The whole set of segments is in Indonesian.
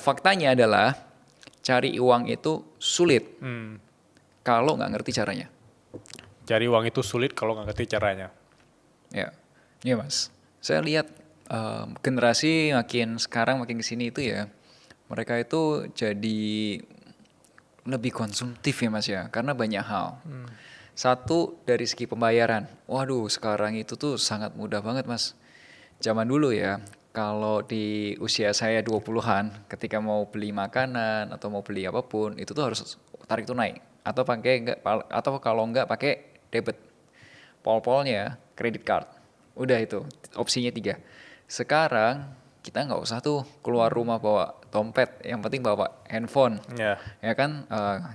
Faktanya adalah cari uang itu sulit kalau nggak ngerti caranya. Cari uang itu sulit kalau nggak ngerti caranya. Ya, iya Mas. Saya lihat generasi sekarang makin kesini itu ya, mereka itu jadi lebih konsumtif ya Mas ya, karena banyak hal. Satu dari segi pembayaran, waduh sekarang itu tuh sangat mudah banget Mas. Zaman dulu ya, kalau di usia saya 20-an, ketika mau beli makanan atau mau beli apapun, itu tuh harus tarik tunai atau pakai enggak atau kalau enggak pakai debit. Pol-polnya kredit card. Udah itu, opsinya 3. Sekarang kita nggak usah tuh keluar rumah bawa dompet, yang penting bawa handphone. Ya. Ya kan,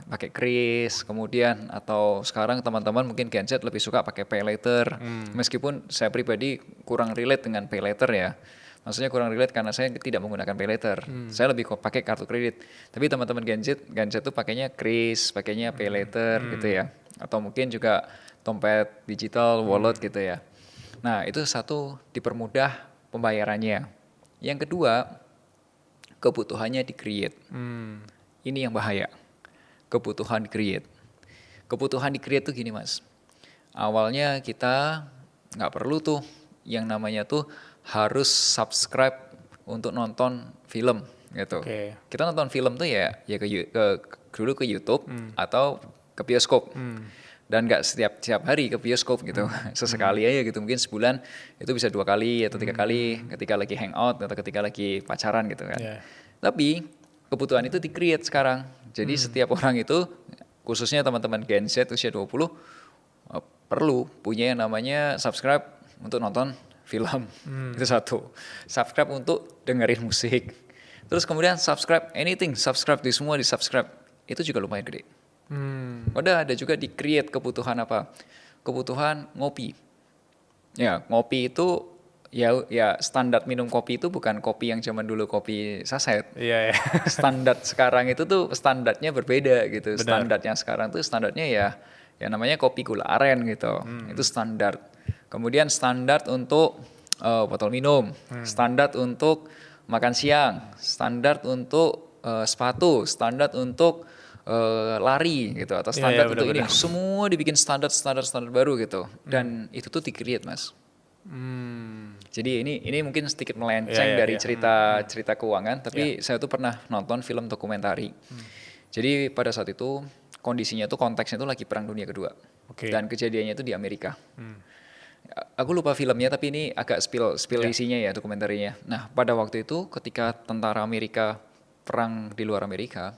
pakai kris, kemudian atau sekarang teman-teman mungkin Gen Z lebih suka pakai pay later. Meskipun saya pribadi kurang relate dengan pay later ya. Maksudnya kurang relate karena saya tidak menggunakan pay later. Saya lebih pakai kartu kredit. Tapi teman-teman Gen Z tuh pakainya kris, pakainya pay later gitu ya. Atau mungkin juga dompet digital, wallet gitu ya. Nah, itu satu, dipermudah pembayarannya. Yang kedua, kebutuhannya di-create. Ini yang bahaya. Kebutuhan di-create. Kebutuhan di-create tuh gini Mas. Awalnya kita nggak perlu tuh yang namanya tuh harus subscribe untuk nonton film gitu. Oke. Kita nonton film tuh ya dulu ke YouTube atau ke bioskop. Dan nggak setiap hari ke bioskop gitu. Sesekali aja gitu, mungkin sebulan itu bisa 2 kali atau 3 kali ketika lagi hangout atau ketika lagi pacaran gitu kan. Yeah. Tapi kebutuhan itu di-create sekarang. Jadi setiap orang itu, khususnya teman-teman Gen Z usia 20, perlu punya yang namanya subscribe untuk nonton film. Itu satu. Subscribe untuk dengerin musik. Terus kemudian subscribe anything, subscribe di semua di subscribe. Itu juga lumayan gede. Udah ada juga di-create kebutuhan apa? Kebutuhan ngopi. Ya, ngopi itu ya standar minum kopi itu bukan kopi yang zaman dulu kopi saset. Iya, ya. Standar sekarang itu tuh standarnya berbeda gitu. Benar. Standarnya sekarang tuh standarnya ya namanya kopi gula aren gitu. Itu standar. Kemudian standar untuk botol minum, standar untuk makan siang, standar untuk sepatu, standar untuk lari gitu atau standar untuk ini. Semua dibikin standar baru gitu. Dan itu tuh di-create Mas. Jadi ini mungkin sedikit melenceng dari cerita keuangan, tapi saya tuh pernah nonton film dokumentari. Jadi pada saat itu kondisinya tuh konteksnya tuh lagi Perang Dunia Kedua. Dan kejadiannya itu di Amerika. Aku lupa filmnya tapi ini agak spill isinya ya dokumentarinya. Nah, pada waktu itu ketika tentara Amerika perang di luar Amerika,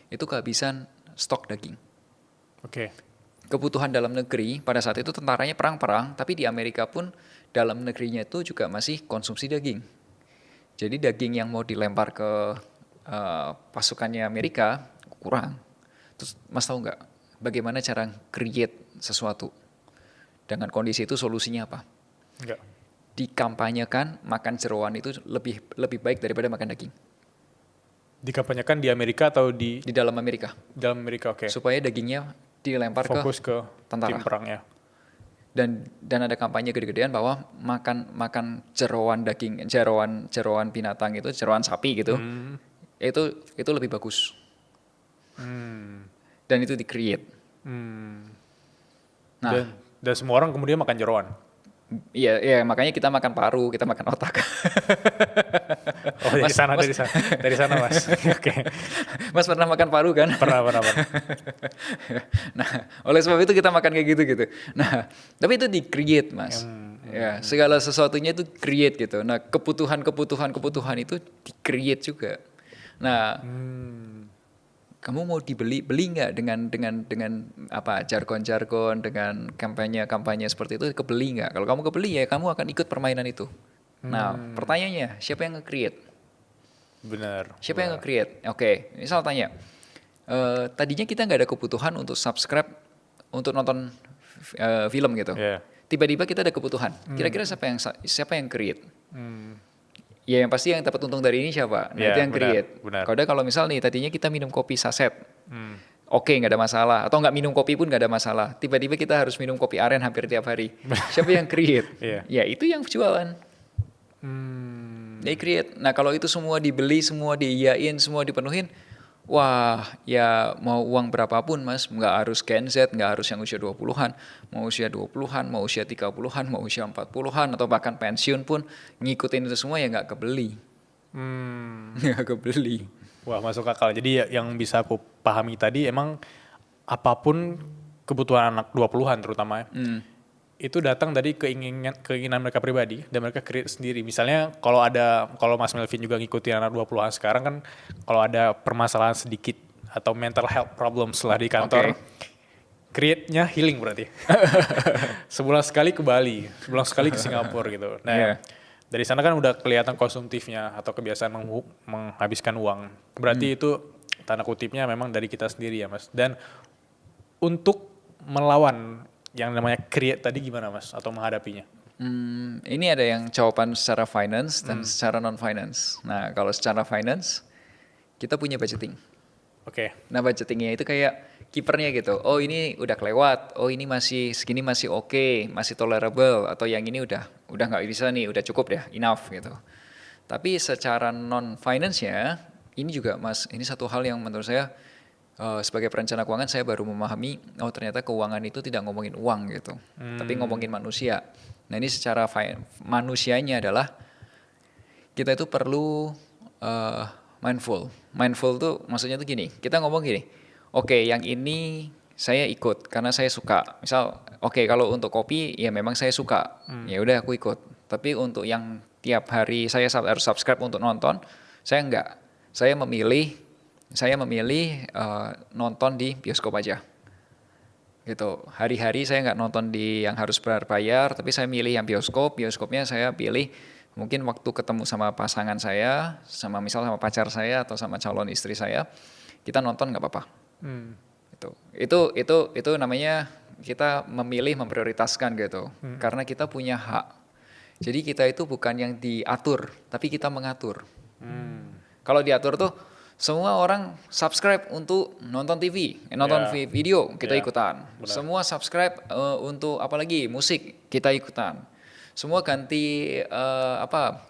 itu kehabisan stok daging. Kebutuhan dalam negeri pada saat itu tentaranya perang, tapi di Amerika pun dalam negerinya itu juga masih konsumsi daging. Jadi daging yang mau dilempar ke pasukannya Amerika kurang. Terus Mas tahu nggak bagaimana cara create sesuatu? Dengan kondisi itu solusinya apa? Enggak. Dikampanyekan makan jeroan itu lebih baik daripada makan daging. Dikampanyekan di Amerika atau di dalam Amerika? Dalam Amerika, oke. Supaya dagingnya dilempar fokus ke tentara. Tim perangnya. Dan ada kampanye gede-gedean bahwa makan jeroan daging, jeroan binatang itu, jeroan sapi gitu. Itu lebih bagus. Dan itu di-create. Nah, dan semua orang kemudian makan jeroan. Iya, makanya kita makan paru, kita makan otak. Oh, dari sana Mas. Oke. Mas pernah makan paru kan? Pernah. Nah, oleh sebab itu kita makan kayak gitu. Nah, tapi itu di-create Mas. Ya, segala sesuatunya itu create gitu. Nah, kebutuhan itu di-create juga. Nah, kamu mau beli nggak dengan apa jargon dengan kampanye seperti itu, kebeli nggak? Kalau kamu kebeli ya kamu akan ikut permainan itu. Nah, pertanyaannya siapa yang nge-create? Benar. Siapa yang nge-create? Oke, misal tanya, tadinya kita nggak ada kebutuhan untuk subscribe untuk nonton film gitu. Tiba-tiba kita ada kebutuhan. Kira-kira siapa yang create? Ya yang pasti yang dapat untung dari ini siapa? Nah itu yang create. Kalau misal nih tadinya kita minum kopi saset, oke nggak ada masalah. Atau nggak minum kopi pun nggak ada masalah. Tiba-tiba kita harus minum kopi aren hampir tiap hari. Siapa yang create? Ya itu yang jualan. They create. Nah kalau itu semua dibeli, semua diiyain, semua dipenuhin, wah ya mau uang berapapun mas, nggak harus Gen Z, nggak harus yang usia 20-an, mau usia 20-an, mau usia 30-an, mau usia 40-an, atau bahkan pensiun pun ngikutin itu semua ya nggak kebeli. Nggak kebeli. Wah, masuk akal. Jadi yang bisa aku pahami tadi emang apapun kebutuhan anak 20-an terutama ya, itu datang dari keinginan mereka pribadi dan mereka create sendiri. Misalnya kalau Mas Melvin juga ngikutin anak 20-an sekarang kan, kalau ada permasalahan sedikit atau mental health problems lah di kantor, create-nya healing berarti. Sebulan sekali ke Bali, sebulan sekali ke Singapura gitu. Nah, dari sana kan udah kelihatan konsumtifnya atau kebiasaan menghabiskan uang. Berarti itu tanda kutipnya memang dari kita sendiri ya Mas. Dan untuk melawan yang namanya create tadi gimana Mas atau menghadapinya? Ini ada yang jawaban secara finance dan secara non finance. Nah kalau secara finance kita punya budgeting. Oke. Nah budgetingnya itu kayak kipernya gitu. Oh ini udah kelewat. Oh ini masih segini masih oke, masih tolerable. Atau yang ini udah nggak bisa nih, udah cukup deh, enough gitu. Tapi secara non finance-nya ini juga Mas, ini satu hal yang menurut saya sebagai perencana keuangan saya baru memahami, oh ternyata keuangan itu tidak ngomongin uang gitu, tapi ngomongin manusia. Nah ini secara manusianya adalah kita itu perlu mindful. Mindful tuh maksudnya tuh gini, kita ngomong gini, oke, yang ini saya ikut karena saya suka. Misal, oke, kalau untuk kopi ya memang saya suka, ya udah aku ikut. Tapi untuk yang tiap hari saya harus subscribe untuk nonton, saya enggak. Saya memilih nonton di bioskop aja. Gitu. Hari-hari saya nggak nonton di yang harus bayar, tapi saya milih yang bioskop. Bioskopnya saya pilih mungkin waktu ketemu sama pasangan saya, sama pacar saya atau sama calon istri saya, kita nonton nggak apa-apa. Itu namanya kita memilih, memprioritaskan gitu. Karena kita punya hak. Jadi kita itu bukan yang diatur, tapi kita mengatur. Kalau diatur tuh semua orang subscribe untuk nonton TV, nonton video, kita ikutan. Benar. Semua subscribe untuk apalagi musik, kita ikutan. Semua ganti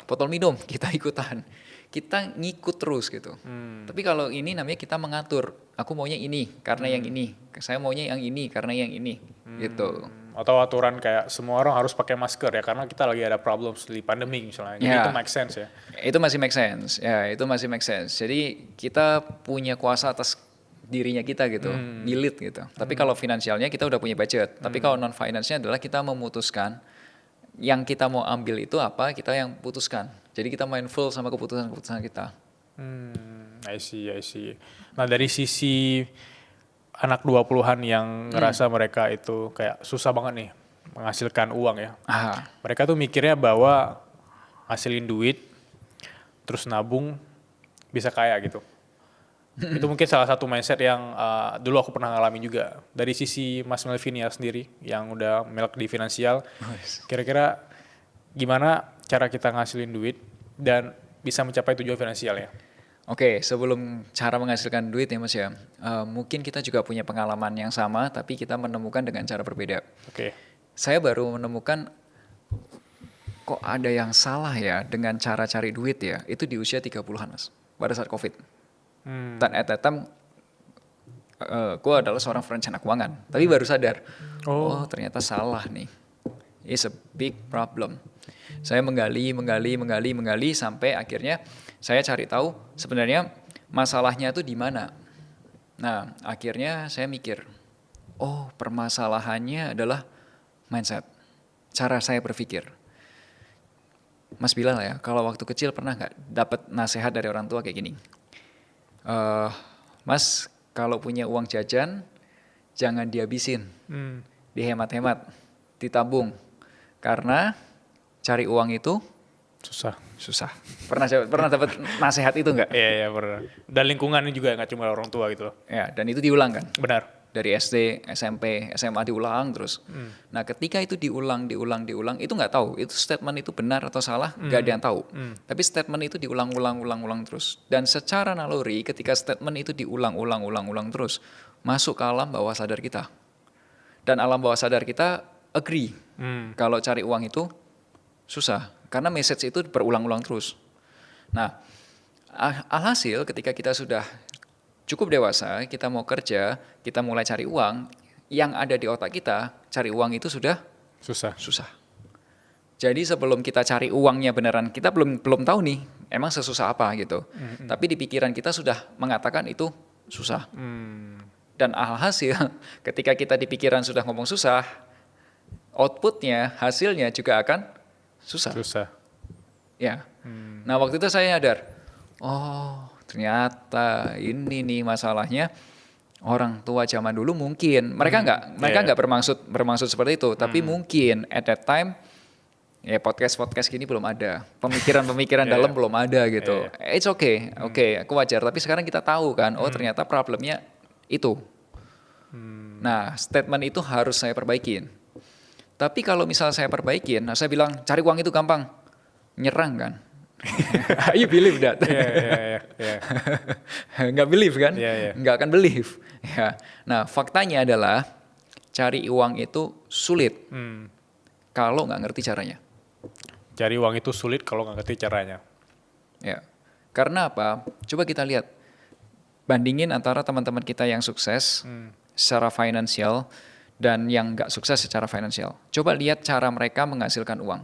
botol minum, kita ikutan. Kita ngikut terus gitu. Tapi kalau ini namanya kita mengatur. Aku maunya ini karena yang ini. Saya maunya yang ini karena yang ini. Gitu. Atau aturan kayak semua orang harus pakai masker ya karena kita lagi ada problem di pandemi misalnya. Jadi itu make sense ya. Itu masih make sense. Ya, itu masih make sense. Jadi kita punya kuasa atas dirinya kita gitu, milit gitu. Tapi kalau finansialnya kita udah punya budget. Tapi kalau non finance-nya adalah kita memutuskan yang kita mau ambil itu apa, kita yang putuskan. Jadi kita mindful sama keputusan-keputusan kita. I see. Nah dari sisi anak 20-an yang ngerasa mereka itu kayak susah banget nih menghasilkan uang ya. Mereka tuh mikirnya bahwa ngasilin duit, terus nabung, bisa kaya gitu. Itu mungkin salah satu mindset yang dulu aku pernah ngalamin juga. Dari sisi Mas Melvin ya sendiri, yang udah melek di finansial, kira-kira gimana cara kita ngasilin duit dan bisa mencapai tujuan finansial ya? Oke, sebelum cara menghasilkan duit ya Mas ya, mungkin kita juga punya pengalaman yang sama, tapi kita menemukan dengan cara berbeda. Oke. Saya baru menemukan, kok ada yang salah ya dengan cara cari duit ya, itu di usia 30-an Mas, pada saat COVID. Dan at that time, gue adalah seorang perencana keuangan, tapi baru sadar, oh ternyata salah nih, it's a big problem. Saya menggali sampai akhirnya saya cari tahu sebenarnya masalahnya itu di mana. Nah, akhirnya saya mikir, oh permasalahannya adalah mindset, cara saya berpikir. Mas Bilal ya, kalau waktu kecil pernah nggak dapat nasihat dari orang tua kayak gini? Mas, kalau punya uang jajan, jangan dihabisin, dihemat-hemat, ditabung, karena cari uang itu susah. Pernah dapat nasihat itu nggak? Iya pernah. Dan lingkungannya juga nggak cuma orang tua gitu loh. Ya, dan itu diulang kan? Benar. Dari SD, SMP, SMA diulang terus. Nah, ketika itu diulang, itu nggak tahu itu statement itu benar atau salah, nggak ada yang tahu. Tapi statement itu diulang terus. Dan secara naluri, ketika statement itu diulang terus, masuk ke alam bawah sadar kita. Dan alam bawah sadar kita agree kalau cari uang itu susah, karena message itu berulang-ulang terus. Nah, alhasil ketika kita sudah cukup dewasa, kita mau kerja, kita mulai cari uang, yang ada di otak kita, cari uang itu sudah Susah. susah. Jadi sebelum kita cari uangnya beneran, kita belum tahu nih, emang sesusah apa gitu. Tapi di pikiran kita sudah mengatakan itu susah. Dan alhasil ketika kita di pikiran sudah ngomong susah, outputnya, hasilnya juga akan susah. Susah. Ya. Nah waktu itu saya sadar, oh ternyata ini nih masalahnya orang tua zaman dulu mungkin mereka nggak bermaksud seperti itu, tapi mungkin at that time ya podcast gini belum ada, pemikiran dalam belum ada gitu. It's okay, aku wajar. Tapi sekarang kita tahu kan, oh ternyata problemnya itu. Nah statement itu harus saya perbaikin. Tapi kalau misal saya perbaikin, nah saya bilang cari uang itu gampang, nyerang kan. You believe that? Nggak believe kan? Nggak akan believe. Ya. Nah faktanya adalah cari uang itu sulit kalau nggak ngerti caranya. Cari uang itu sulit kalau nggak ngerti caranya. Ya. Karena apa? Coba kita lihat, bandingin antara teman-teman kita yang sukses secara finansial dan yang nggak sukses secara finansial. Coba lihat cara mereka menghasilkan uang.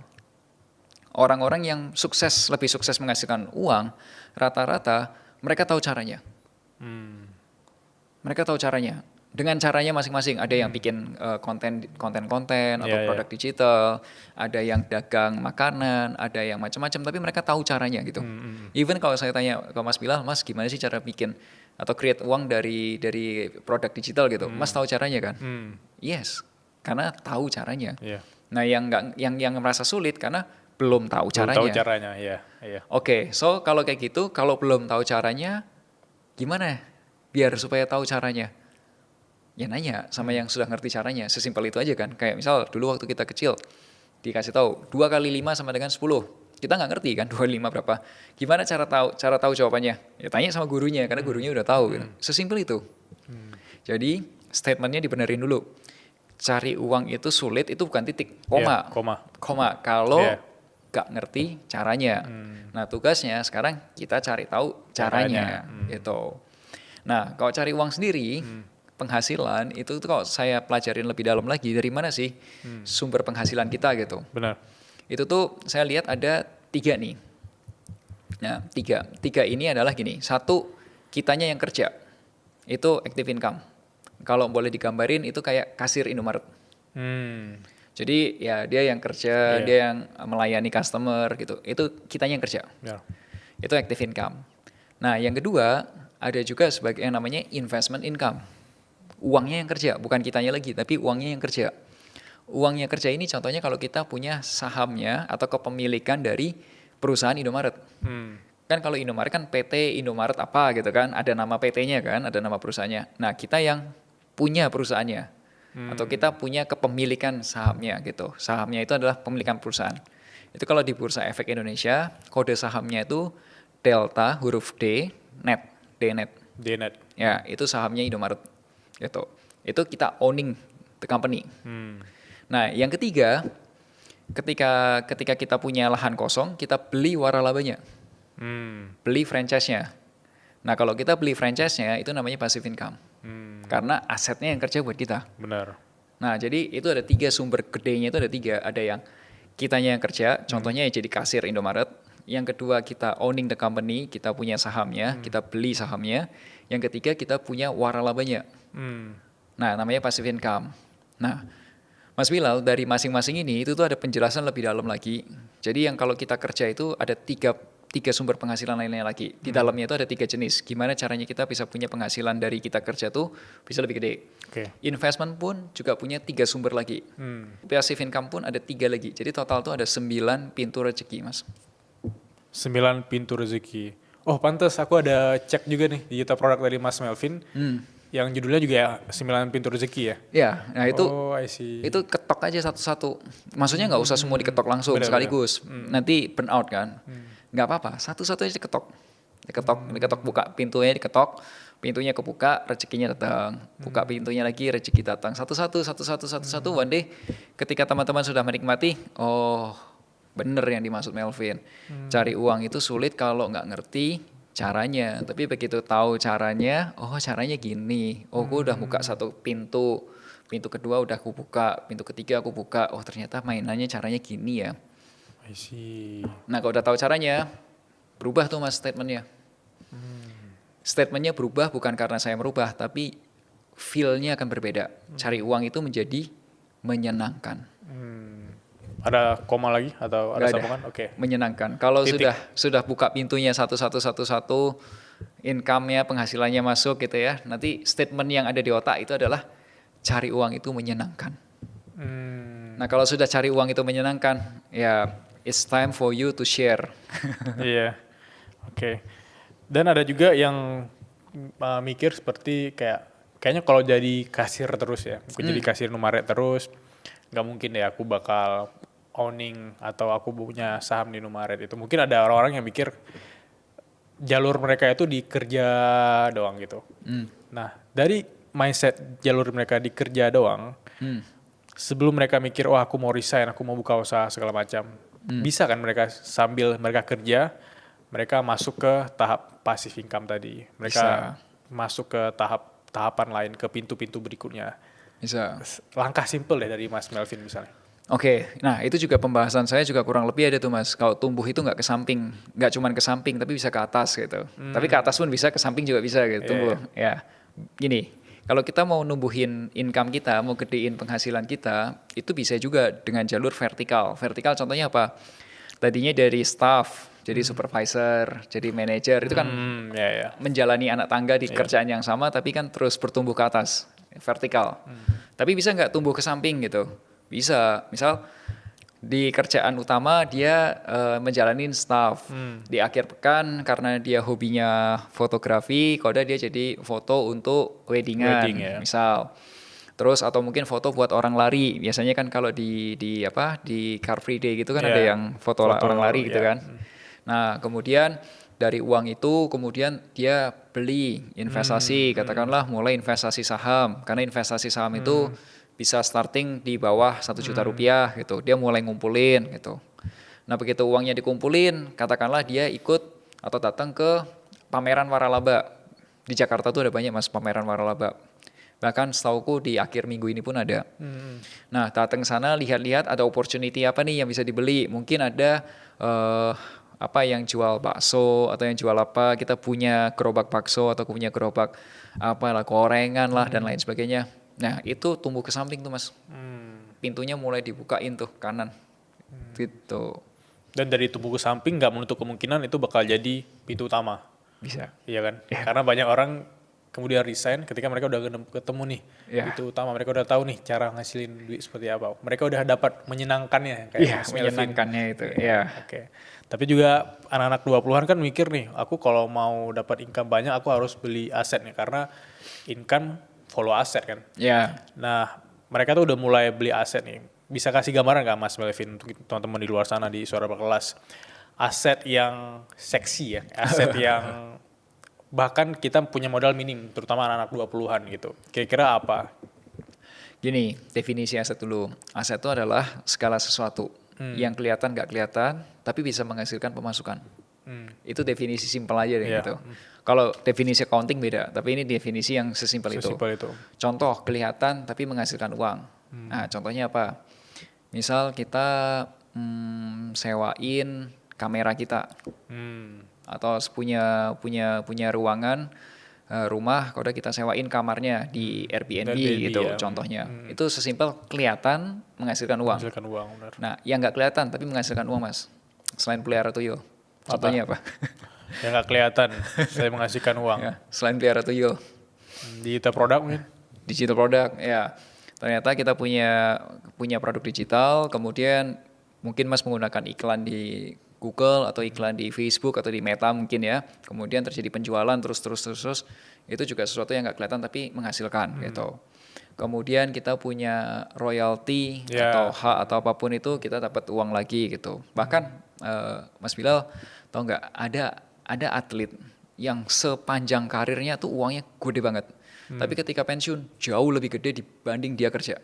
Orang-orang yang lebih sukses menghasilkan uang, rata-rata mereka tahu caranya. Mereka tahu caranya. Dengan caranya masing-masing. Ada yang bikin konten-konten atau produk digital, ada yang dagang makanan, ada yang macam-macam. Tapi mereka tahu caranya gitu. Even kalau saya tanya ke Mas Bilal, Mas gimana sih cara bikin atau create uang dari produk digital gitu? Mas tahu caranya kan? Yes, karena tahu caranya. Nah yang merasa sulit karena belum tahu caranya. Belum tahu caranya, ya. Oke, so kalau kayak gitu, kalau belum tahu caranya, gimana biar supaya tahu caranya? Ya nanya sama yang sudah ngerti caranya, sesimpel itu aja kan. Kayak misal dulu waktu kita kecil, dikasih tahu 2 kali 5 sama dengan 10. Kita nggak ngerti kan 2 kali 5 berapa. Gimana cara tahu jawabannya? Ya tanya sama gurunya, karena gurunya udah tahu gitu. Sesimpel itu. Jadi statementnya dibenerin dulu. Cari uang itu sulit, itu bukan titik, koma. Kalau nggak ngerti caranya. Nah tugasnya sekarang kita cari tahu caranya. Gitu. Nah kalau cari uang sendiri, penghasilan itu tuh kalau saya pelajarin lebih dalam lagi, dari mana sih sumber penghasilan kita gitu. Benar. Itu tuh saya lihat ada 3 nih. Nah 3 ini adalah gini. 1, kitanya yang kerja. Itu active income. Kalau boleh digambarin itu kayak kasir Indomaret. Jadi ya dia yang kerja, dia yang melayani customer gitu. Itu kitanya yang kerja. Itu active income. Nah yang kedua ada juga sebagai yang namanya investment income. Uangnya yang kerja, bukan kitanya lagi, tapi uangnya yang kerja. Uangnya kerja ini contohnya kalau kita punya sahamnya atau kepemilikan dari perusahaan Indomaret. Kan kalau Indomaret kan PT Indomaret apa gitu kan, ada nama PT-nya kan, ada nama perusahaannya. Nah kita yang punya perusahaannya, atau kita punya kepemilikan sahamnya gitu. Sahamnya itu adalah pemilikan perusahaan. Itu kalau di Bursa Efek Indonesia, kode sahamnya itu Delta huruf D, net, DNet. Ya itu sahamnya Indomaret. Gitu. Itu kita owning the company. Nah, yang ketiga, ketika kita punya lahan kosong, kita beli waralabanya. Beli franchise-nya. Nah, kalau kita beli franchise-nya itu namanya passive income. Karena asetnya yang kerja buat kita. Benar. Nah, jadi itu ada 3 sumber gedenya, itu ada 3. Ada yang kitanya yang kerja, contohnya ya jadi kasir Indomaret. Yang kedua kita owning the company, kita punya sahamnya, kita beli sahamnya. Yang ketiga kita punya waralabanya. Nah namanya passive income. Nah Mas Bilal dari masing-masing ini itu tuh ada penjelasan lebih dalam lagi. Jadi yang kalau kita kerja itu ada tiga sumber penghasilan lainnya lagi. Di dalamnya itu ada 3 jenis. Gimana caranya kita bisa punya penghasilan dari kita kerja tuh bisa lebih gede. Investment pun juga punya 3 sumber lagi. Passive income pun ada 3 lagi. Jadi total tuh ada 9 pintu rezeki Mas. 9 pintu rezeki. Oh pantas, aku ada cek juga nih digital produk dari Mas Melvin. Yang judulnya juga ya 9 pintu rezeki ya? Ya, nah itu I see. Itu ketok aja satu-satu. Maksudnya nggak usah semua diketok langsung sekaligus. Nanti burn out kan. Nggak apa-apa, satu-satu aja diketok. Diketok buka pintunya, pintunya kebuka, rezekinya datang. Buka pintunya lagi, rezeki datang. Satu-satu. One day ketika teman-teman sudah menikmati, oh Bener yang dimaksud Melvin. Cari uang itu sulit kalau nggak ngerti caranya. Tapi begitu tahu caranya, oh caranya gini. Oh gue udah buka satu pintu. Pintu kedua udah aku buka. Pintu ketiga aku buka. Oh ternyata mainannya caranya gini ya. I see. Nah kalau udah tahu caranya, berubah tuh mas statementnya. Statementnya berubah bukan karena saya merubah, tapi feel-nya akan berbeda. Cari uang itu menjadi menyenangkan. Ada koma lagi atau ada Nggak sambungan? Oke. Menyenangkan. Kalau Titik. sudah buka pintunya satu, income-nya, penghasilannya masuk gitu ya. Nanti statement yang ada di otak itu adalah cari uang itu menyenangkan. Nah kalau sudah cari uang itu menyenangkan, ya it's time for you to share. Iya. Oke. Dan ada juga yang mikir seperti kayaknya kalau jadi kasir terus ya, aku jadi kasir Numaret terus, nggak mungkin deh aku bakal owning atau aku punya saham di Numaret itu. Mungkin ada orang-orang yang mikir jalur mereka itu di kerja doang gitu. Nah, dari mindset jalur mereka di kerja doang, sebelum mereka mikir, oh aku mau resign, aku mau buka usaha segala macam, bisa kan mereka sambil mereka kerja, mereka masuk ke tahap passive income tadi. Mereka masuk ke tahapan lain, ke pintu-pintu berikutnya. Bisa. Langkah simple deh dari Mas Melvin misalnya. Oke, nah itu juga pembahasan saya juga kurang lebih ada tuh mas. Kalau tumbuh itu nggak ke samping, nggak cuma ke samping, tapi bisa ke atas gitu. Tapi ke atas pun bisa, ke samping juga bisa gitu. Tumbuh, ya. Gini, kalau kita mau numbuhin income kita, mau gedein penghasilan kita, itu bisa juga dengan jalur vertikal. Vertikal contohnya apa? Tadinya dari staff, jadi supervisor, jadi manager, itu kan menjalani anak tangga di kerjaan yang sama, tapi kan terus bertumbuh ke atas, vertikal. Tapi bisa nggak tumbuh ke samping gitu? Bisa, misal di kerjaan utama dia menjalanin staff. Di akhir pekan karena dia hobinya fotografi, koda dia jadi foto untuk weddingan, misal. Terus atau mungkin foto buat orang lari. Biasanya kan kalau di Car Free Day gitu kan ada yang foto orang lari gitu kan. Nah, kemudian dari uang itu kemudian dia beli investasi, katakanlah mulai investasi saham. Karena investasi saham itu bisa starting di bawah 1 juta rupiah gitu. Dia mulai ngumpulin gitu. Nah begitu uangnya dikumpulin, katakanlah dia ikut atau datang ke pameran waralaba. Di Jakarta tuh ada banyak mas pameran waralaba. Bahkan setauku di akhir minggu ini pun ada. Nah datang ke sana lihat-lihat ada opportunity apa nih yang bisa dibeli. Mungkin ada yang jual bakso atau yang jual apa. Kita punya gerobak bakso atau punya gerobak gorengan lah dan lain sebagainya. Nah itu tumbuh ke samping tuh mas, pintunya mulai dibukain tuh kanan, gitu. Dan dari tumbuh ke samping nggak menutup kemungkinan itu bakal jadi pintu utama. Bisa. Iya kan? Yeah. Karena banyak orang kemudian resign ketika mereka udah ketemu nih pintu utama, mereka udah tahu nih cara ngasilin duit seperti apa. Mereka udah dapat menyenangkannya kayak menyenangkannya itu. Iya. Oke. Tapi juga anak-anak 20-an kan mikir nih, aku kalau mau dapat income banyak aku harus beli aset nih karena income follow aset kan. Iya. Nah, mereka tuh udah mulai beli aset nih. Bisa kasih gambaran nggak Mas Melvin untuk teman-teman di luar sana di Suara Berkelas? Aset yang seksi ya, aset yang bahkan kita punya modal minim, terutama anak-anak 20-an gitu. Kira-kira apa? Gini, definisi aset dulu. Aset itu adalah segala sesuatu yang kelihatan nggak kelihatan, tapi bisa menghasilkan pemasukan. Itu definisi simpel aja deh gitu. Kalau definisi accounting beda, tapi ini definisi yang sesimpel itu. Contoh kelihatan tapi menghasilkan uang. Nah, contohnya apa? Misal kita sewain kamera kita, atau punya ruangan rumah, kalau kita sewain kamarnya di Airbnb gitu, contohnya. Itu sesimpel kelihatan menghasilkan uang. Benar. Nah, yang nggak kelihatan tapi menghasilkan uang mas, selain pelihara tuyul. Contohnya apa? Yang nggak kelihatan, saya menghasilkan uang. Ya, selain pelihara tuyul. Digital produk mungkin? Digital produk, ya. Ternyata kita punya produk digital, kemudian mungkin mas menggunakan iklan di Google atau iklan di Facebook atau di Meta mungkin ya. Kemudian terjadi penjualan terus. Itu juga sesuatu yang nggak kelihatan tapi menghasilkan gitu. Kemudian kita punya royalti atau hak atau apapun itu kita dapat uang lagi gitu. Bahkan Mas Bilal tahu nggak ada atlet yang sepanjang karirnya tuh uangnya gede banget. Tapi ketika pensiun jauh lebih gede dibanding dia kerja.